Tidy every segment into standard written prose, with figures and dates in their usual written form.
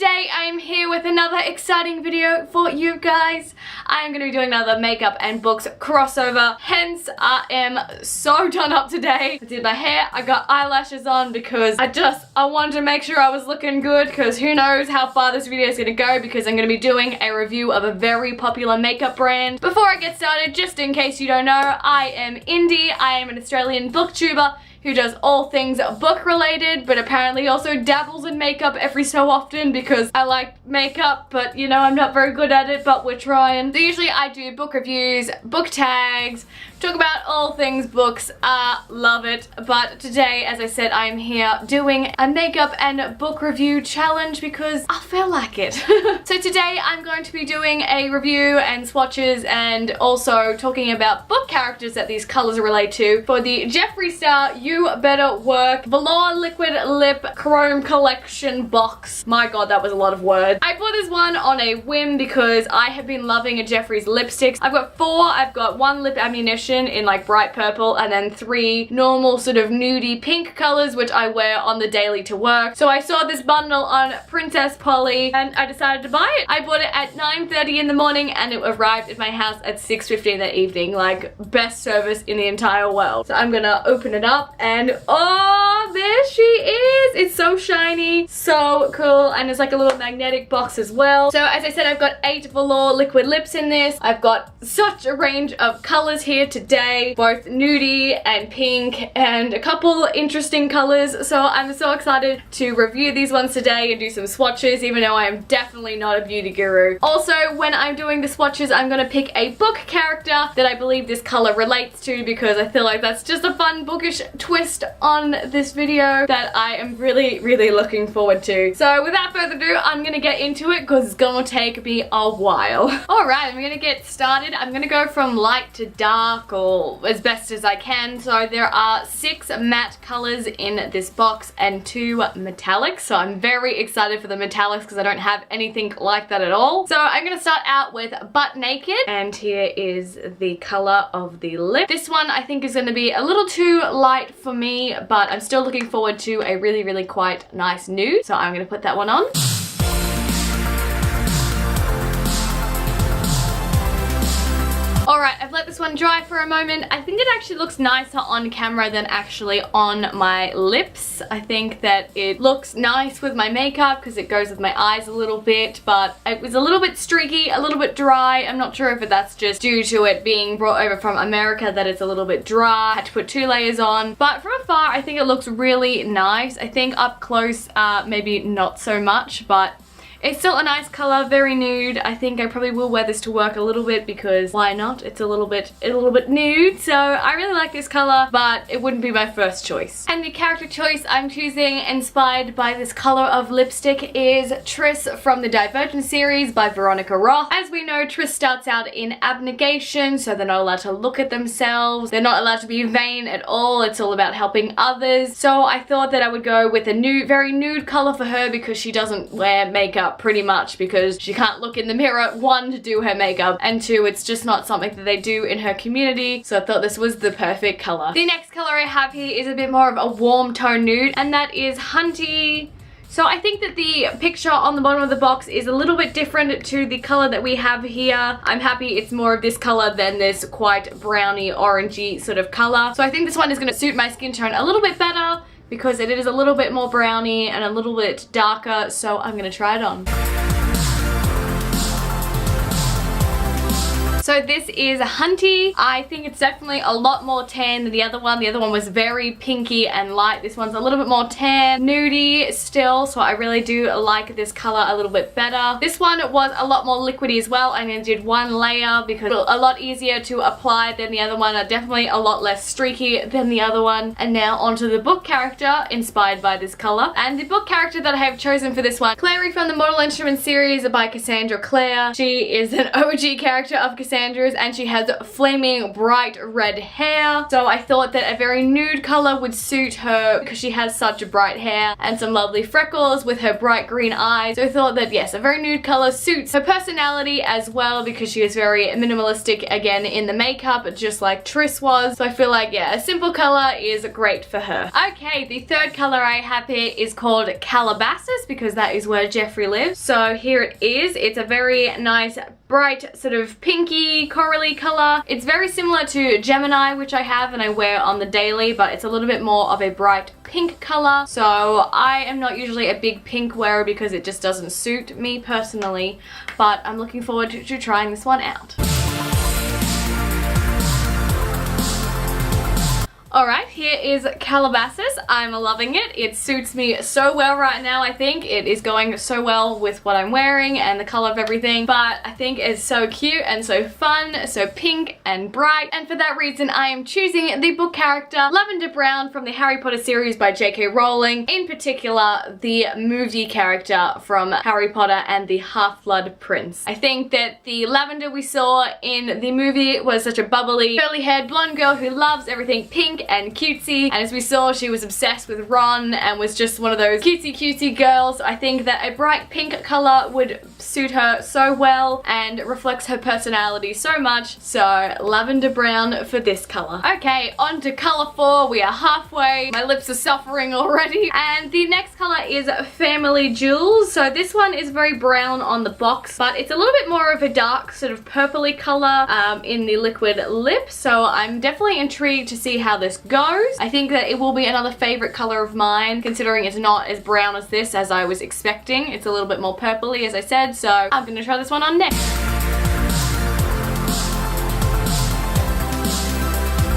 today I am here with another exciting video for you guys. I am going to be doing another makeup and books crossover, hence I am so done up today. I did my hair, I got eyelashes on because I wanted to make sure I was looking good, because who knows how far this video is going to go, because I'm going to be doing a review of a very popular makeup brand. Before I get started, just in case you don't know, I am Indy. I am an Australian booktuber who does all things book related, but apparently also dabbles in makeup every so often because I like makeup, but you know, I'm not very good at it, but we're trying. So usually I do book reviews, book tags, talk about all things books. Love it. But today, as I said, I am here doing a makeup and book review challenge because I feel like it. So today I'm going to be doing a review and swatches and also talking about book characters that these colors relate to for the Jeffree Star You.Better.Work Velour Liquid Lip Chrome Collection box. My god, that was a lot of words. I bought this one on a whim because I have been loving a Jeffree's lipsticks. I've got four. I've got one lip ammunition in like bright purple, and then three normal sort of nudie pink colors, which I wear on the daily to work. So I saw this bundle on Princess Polly and I decided to buy it. I bought it at 9:30 in the morning and it arrived at my house at 6:15 that evening. Like, best service in the entire world. So I'm gonna open it up and oh, there she is. It's so shiny, so cool, and it's like a little magnetic box as well. So as I said, I've got 8 velour liquid lips in this. I've got such a range of colors here today, both nudie and pink and a couple interesting colors. So I'm so excited to review these ones today and do some swatches, even though I am definitely not a beauty guru. Also, when I'm doing the swatches, I'm gonna pick a book character that I believe this color relates to, because I feel like that's just a fun bookish twist on this video that I am really looking forward to. So without further ado, I'm gonna get into it because it's gonna take me a while. Alright, I'm gonna get started. I'm gonna go from light to dark, or as best as I can. So there are 6 matte colors in this box and 2 metallics. So I'm very excited for the metallics because I don't have anything like that at all. So I'm gonna start out with Butt Naked, and here is the color of the lip. This one I think is gonna be a little too light for me, but I'm still looking forward to a really quite nice nude. So I'm gonna put that one on. Alright, I've let this one dry for a moment. I think it actually looks nicer on camera than actually on my lips. I think that it looks nice with my makeup because it goes with my eyes a little bit, but it was a little bit streaky, a little bit dry. I'm not sure if that's just due to it being brought over from America that it's a little bit dry. I had to put 2 layers on, but from afar I think it looks really nice. I think up close maybe not so much, but it's still a nice color, very nude. I think I probably will wear this to work a little bit because why not? It's a little bit nude. So I really like this color, but it wouldn't be my first choice. And the character choice I'm choosing, inspired by this color of lipstick, is Tris from the Divergent series by Veronica Roth. As we know, Tris starts out in abnegation, so they're not allowed to look at themselves. They're not allowed to be vain at all. It's all about helping others. So I thought that I would go with a nude, very nude color for her because she doesn't wear makeup pretty much because she can't look in the mirror, 1, to do her makeup, and 2, it's just not something that they do in her community, so I thought this was the perfect color. The next color I have here is a bit more of a warm tone nude, and that is Hunty. So I think that the picture on the bottom of the box is a little bit different to the color that we have here. I'm happy it's more of this color than this quite browny orangey sort of color. So I think this one is going to suit my skin tone a little bit better because it is a little bit more browny and a little bit darker, so I'm gonna try it on. So this is Hunty. I think it's definitely a lot more tan than the other one. The other one was very pinky and light. This one's a little bit more tan, nudie still, so I really do like this color a little bit better. This one was a lot more liquidy as well. I only did 1 layer because it's a lot easier to apply than the other one. Definitely a lot less streaky than the other one. And now onto the book character inspired by this color. And the book character that I have chosen for this one, Clary from the Mortal Instruments series by Cassandra Clare. She is an OG character of Cassandra Sanders, and she has flaming bright red hair. So I thought that a very nude color would suit her because she has such bright hair and some lovely freckles with her bright green eyes. So I thought that yes, a very nude color suits her personality as well because she is very minimalistic again in the makeup, just like Triss was. So I feel like yeah, a simple color is great for her. Okay, the third color I have here is called Calabasas because that is where Jeffree lives. So here it is. It's a very nice bright sort of pinky corally color. It's very similar to Gemini, which I have and I wear on the daily, but it's a little bit more of a bright pink color. So I am not usually a big pink wearer because it just doesn't suit me personally, but I'm looking forward to trying this one out. Alright, here is Calabasas. I'm loving it. It suits me so well right now, I think. It is going so well with what I'm wearing and the color of everything, but I think it's so cute and so fun, so pink and bright, and for that reason I am choosing the book character Lavender Brown from the Harry Potter series by J.K. Rowling, in particular the movie character from Harry Potter and the Half-Blood Prince. I think that the Lavender we saw in the movie was such a bubbly, curly-haired blonde girl who loves everything pink and cutesy, and as we saw, she was obsessed with Ron and was just one of those cutesy girls. I think that a bright pink color would suit her so well and reflects her personality so much, so Lavender Brown for this color. Okay, on to color 4. We are halfway. My lips are suffering already, and the next color is Family Jewels. So this one is very brown on the box, but it's a little bit more of a dark sort of purpley color in the liquid lip, so I'm definitely intrigued to see how this goes. I think that it will be another favorite color of mine, considering it's not as brown as this as I was expecting. It's a little bit more purpley, as I said, so I'm gonna try this one on next.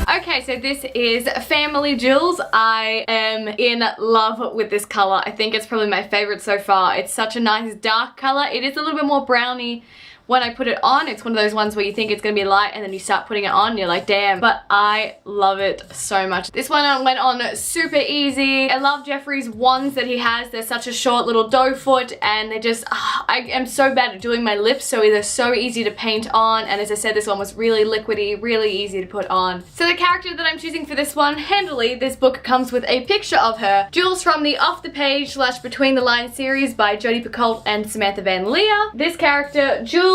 Okay, so this is Family Jewels. I am in love with this color. I think it's probably my favorite so far. It's such a nice dark color. It is a little bit more browny when I put it on. It's one of those ones where you think it's gonna be light and then you start putting it on and you're like, damn. But I love it so much. This one went on super easy. I love Jeffree's wands that he has. They're such a short little doe foot and they're just, I am so bad at doing my lips, so they're so easy to paint on, and as I said, this one was really liquidy, really easy to put on. So the character that I'm choosing for this one, handily, this book comes with a picture of her. Jules from the Off the Page / Between the Lines series by Jodi Picoult and Samantha Van Leer. This character, Jules,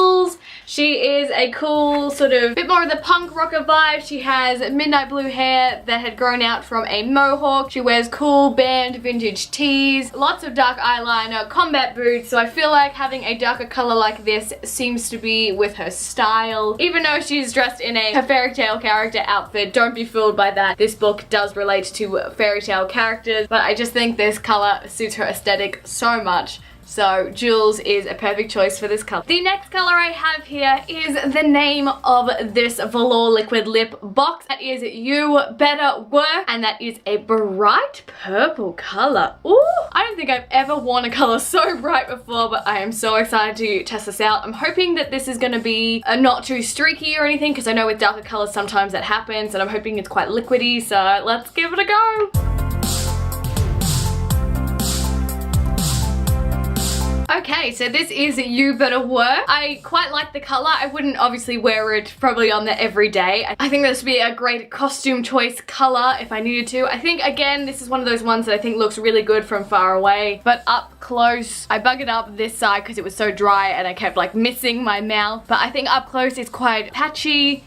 she is a cool sort of bit more of the punk rocker vibe. She has midnight blue hair that had grown out from a mohawk. She wears cool band vintage tees, lots of dark eyeliner, combat boots, so I feel like having a darker color like this seems to be with her style. Even though she's dressed in her fairy tale character outfit, don't be fooled by that. This book does relate to fairy tale characters, but I just think this color suits her aesthetic so much. So Jules is a perfect choice for this color. The next color I have here is the name of this velour liquid lip box. That is You.Better.Work, and that is a bright purple color. Ooh, I don't think I've ever worn a color so bright before, but I am so excited to test this out. I'm hoping that this is going to be not too streaky or anything, because I know with darker colors sometimes that happens, and I'm hoping it's quite liquidy, so let's give it a go. Okay, so this is You.Better.Work. I quite like the color. I wouldn't obviously wear it probably on there every day. I think this would be a great costume choice color if I needed to. I think, again, this is one of those ones that I think looks really good from far away, but up close, I buggered up this side because it was so dry and I kept like missing my mouth. But I think up close it's quite patchy,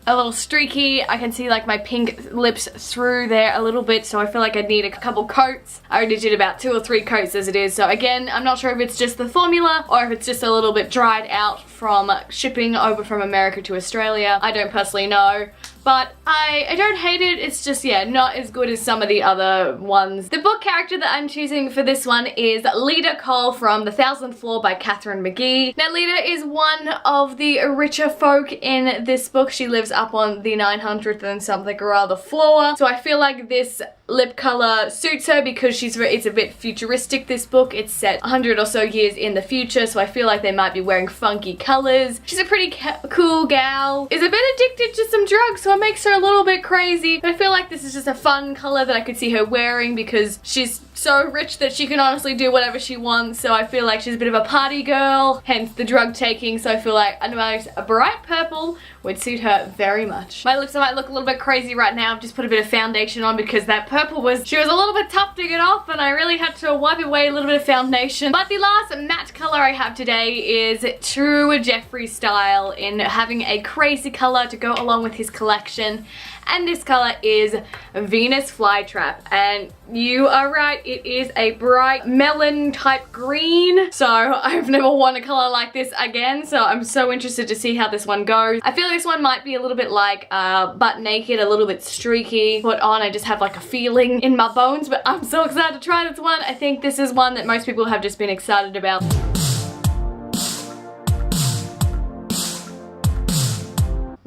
a little streaky. I can see like my pink lips through there a little bit, so I feel like I'd need a couple coats. I already did about 2 or 3 coats as it is, so again, I'm not sure if it's just the formula or if it's just a little bit dried out from shipping over from America to Australia. I don't personally know, but I don't hate it. It's just, yeah, not as good as some of the other ones. The book character that I'm choosing for this one is Leda Cole from The 1,000th Floor by Catherine McGee. Now, Leda is one of the richer folk in this book. She lives up on the 900th and something or other floor, so I feel like this lip color suits her because it's a bit futuristic, this book. It's set 100 or so years in the future, so I feel like they might be wearing funky colors. She's a pretty cool gal, is a bit addicted to some drugs, so it makes her a little bit crazy, but I feel like this is just a fun color that I could see her wearing because she's so rich that she can honestly do whatever she wants, so I feel like she's a bit of a party girl, hence the drug taking, so I feel like a bright purple would suit her very much. My lips might look a little bit crazy right now. I've just put a bit of foundation on because that purple she was a little bit tough to get off and I really had to wipe away a little bit of foundation. But the last matte color I have today is true Jeffree style in having a crazy color to go along with his collection. And this color is Venus Flytrap, and you are right, it is a bright melon type green, so I've never worn a color like this again, so I'm so interested to see how this one goes. I feel like this one might be a little bit like butt naked, a little bit streaky. Put on, I just have like a feeling in my bones, but I'm so excited to try this one. I think this is one that most people have just been excited about.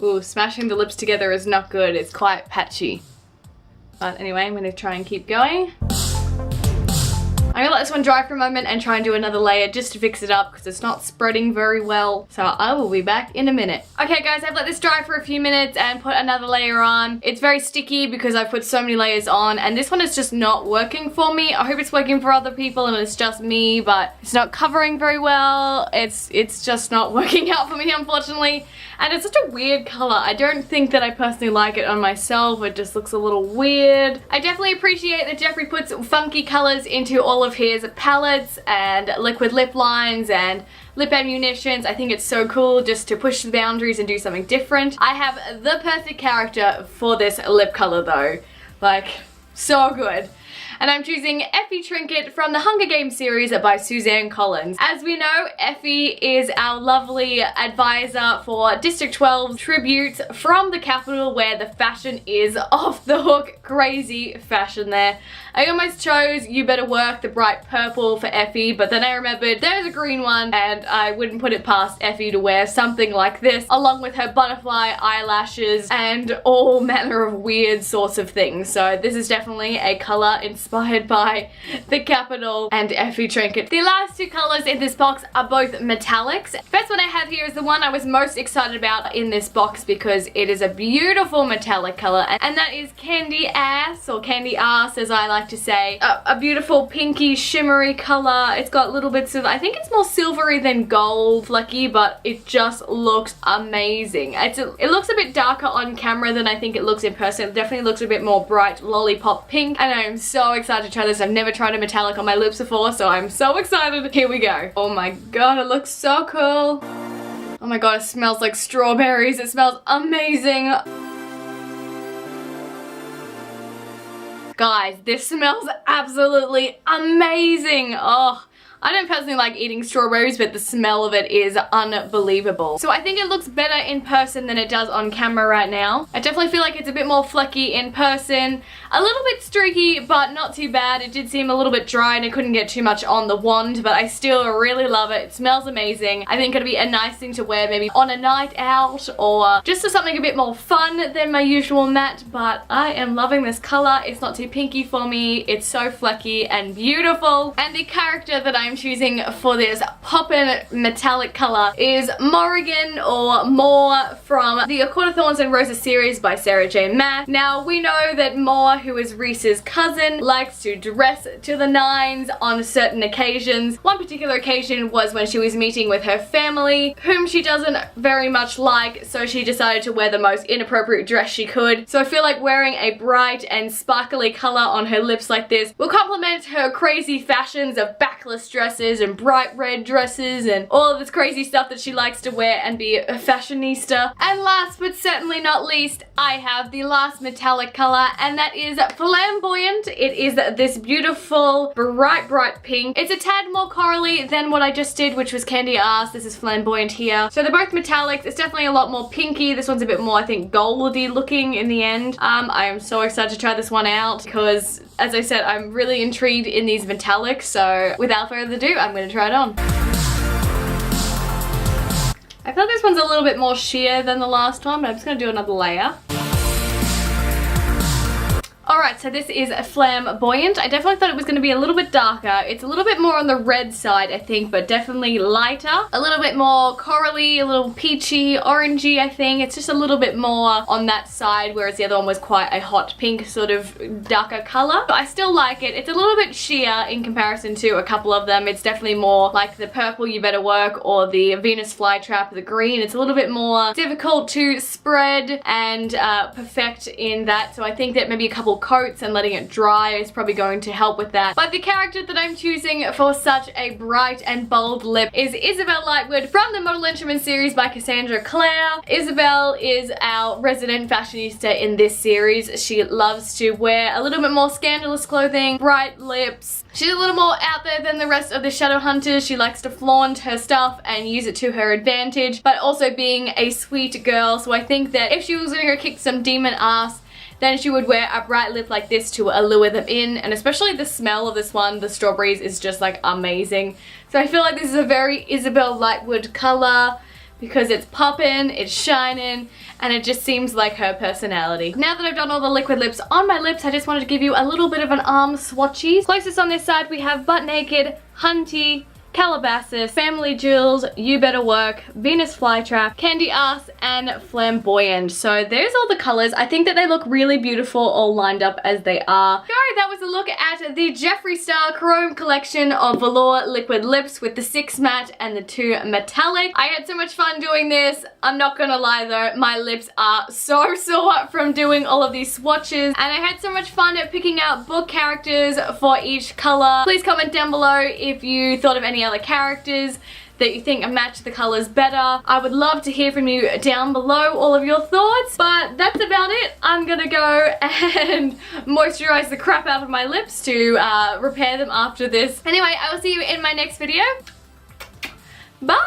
Ooh, smashing the lips together is not good. It's quite patchy. But anyway, I'm gonna try and keep going. I'm gonna let this one dry for a moment and try and do another layer just to fix it up because it's not spreading very well. So I will be back in a minute. Okay guys, I've let this dry for a few minutes and put another layer on. It's very sticky because I've put so many layers on and this one is just not working for me. I hope it's working for other people and it's just me, but it's not covering very well. It's just not working out for me, unfortunately. And it's such a weird color. I don't think that I personally like it on myself. It just looks a little weird. I definitely appreciate that Jeffree puts funky colors into all of his palettes and liquid lip lines and lip ammunitions. I think it's so cool just to push the boundaries and do something different. I have the perfect character for this lip color though. Like, so good. And I'm choosing Effie Trinket from the Hunger Games series by Suzanne Collins. As we know, Effie is our lovely advisor for District 12 tributes from the capital where the fashion is off the hook. Crazy fashion there. I almost chose You.Better.Work, the bright purple for Effie, but then I remembered there's a green one and I wouldn't put it past Effie to wear something like this along with her butterfly eyelashes and all manner of weird sorts of things. So this is definitely a color inspired by the capital and Effie Trinket. The last two colors in this box are both metallics. First one I have here is the one I was most excited about in this box because it is a beautiful metallic color, and that is Candy Ass, or Candy Ass as I like to say. A beautiful pinky shimmery color. It's got little bits of, I think it's more silvery than gold flecky, but it just looks amazing. It looks a bit darker on camera than I think it looks in person. It definitely looks a bit more bright lollipop pink, and I'm so excited to try this. I've never tried a metallic on my lips before, so I'm so excited. Here we go. Oh my god, it looks so cool. Oh my god, it smells like strawberries. It smells amazing. Guys, this smells absolutely amazing. Oh, I don't personally like eating strawberries, but the smell of it is unbelievable. So I think it looks better in person than it does on camera right now. I definitely feel like it's a bit more flecky in person. A little bit streaky, but not too bad. It did seem a little bit dry and I couldn't get too much on the wand, but I still really love it. It smells amazing. I think it'd be a nice thing to wear maybe on a night out or just for something a bit more fun than my usual matte, but I am loving this color. It's not too pinky for me. It's so flecky and beautiful. And the character that I'm choosing for this poppin' metallic color is Morrigan, or Moore, from the A Court of Thorns and Roses series by Sarah J. Maas. Now we know that Moore, who is Reese's cousin, likes to dress to the nines on certain occasions. One particular occasion was when she was meeting with her family, whom she doesn't very much like, so she decided to wear the most inappropriate dress she could. So I feel like wearing a bright and sparkly color on her lips like this will complement her crazy fashions of backless dresses and bright red dresses and all of this crazy stuff that she likes to wear and be a fashionista. And last but certainly not least, I have the last metallic color, and that is Flamboyant. It is this beautiful bright pink. It's a tad more corally than what I just did, which was Candy Ass. This is Flamboyant here. So they're both metallics. It's definitely a lot more pinky. This one's a bit more, I think, goldy looking in the end. I am so excited to try this one out because, as I said, I'm really intrigued in these metallics. So without further ado, I'm going to try it on. I feel like this one's a little bit more sheer than the last one, but I'm just going to do another layer. Alright, so this is Flamboyant. I definitely thought it was going to be a little bit darker. It's a little bit more on the red side, I think, but definitely lighter. A little bit more corally, a little peachy, orangey, I think. It's just a little bit more on that side, whereas the other one was quite a hot pink sort of darker color. But I still like it. It's a little bit sheer in comparison to a couple of them. It's definitely more like the purple You Better Work or the Venus Flytrap, the green. It's a little bit more difficult to spread and perfect in that. So I think that maybe a couple coats and letting it dry is probably going to help with that. But the character that I'm choosing for such a bright and bold lip is Isabel Lightwood from the Model Instrument series by Cassandra Clare. Isabel is our resident fashionista in this series. She loves to wear a little bit more scandalous clothing, bright lips. She's a little more out there than the rest of the shadow hunters. She likes to flaunt her stuff and use it to her advantage, but also being a sweet girl. So I think that if she was going to kick some demon ass, then she would wear a bright lip like this to allure them in, and especially the smell of this one, the strawberries, is just like amazing. So I feel like this is a very Isabel Lightwood color because it's poppin', it's shining, and it just seems like her personality. Now that I've done all the liquid lips on my lips, I just wanted to give you a little bit of an arm swatchies. Closest on this side we have Butt Naked, Hunty, Calabasas, Family Jewels, You Better Work, Venus Flytrap, Candy Ass, and Flamboyant. So there's all the colors. I think that they look really beautiful all lined up as they are. So that was a look at the Jeffree Star Chrome collection of velour liquid lips with the 6 matte and the 2 metallic. I had so much fun doing this. I'm not gonna lie though, my lips are so sore from doing all of these swatches, and I had so much fun at picking out book characters for each color. Please comment down below if you thought of any other characters that you think match the colors better. I would love to hear from you down below all of your thoughts, but that's about it. I'm gonna go and moisturize the crap out of my lips to repair them after this. Anyway, I will see you in my next video. Bye!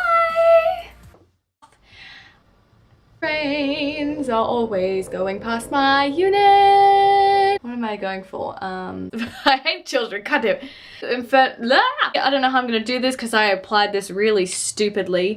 Trains are always going past my unit. What am I going for? I hate children, goddamn. I don't know how I'm gonna do this because I applied this really stupidly.